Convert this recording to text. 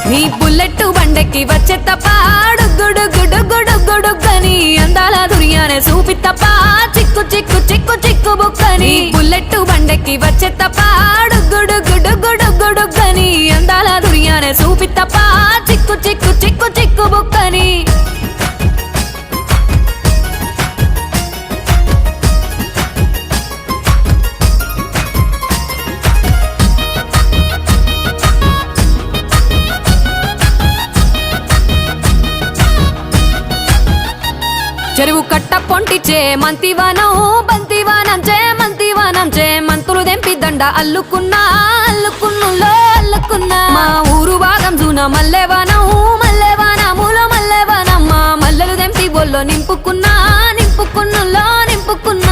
నీ బుల్లెట్ బండెక్కి వచ్చే తప్ప గుడుగుడుగుడుగుడుగుడుగని అందాల దుర్యానే చూపి తప్ప చిక్కు చిక్కు చిక్కు చిక్కు బుక్కని బుల్లెట్ బండెక్కి వచ్చే తప్ప గుడుగుడుగుడుగుడుగని అందాల దుర్యానే చూపి తప్ప చిక్కు చిక్కు చిక్కు చిక్కు బుక్కని చెరువు కట్ట పొంటిచే మంతివానం బంతివానం చే మంతులు దెంపి దండ అల్లుకున్నా అల్లుకున్నులో అల్లుకున్నా మా ఊరు భాగం జూన మల్లెవానములో మల్లెవానమ్మ మల్లెలు దెంపి బొల్లో నింపుకున్నా నింపుకున్నులో నింపుకున్నా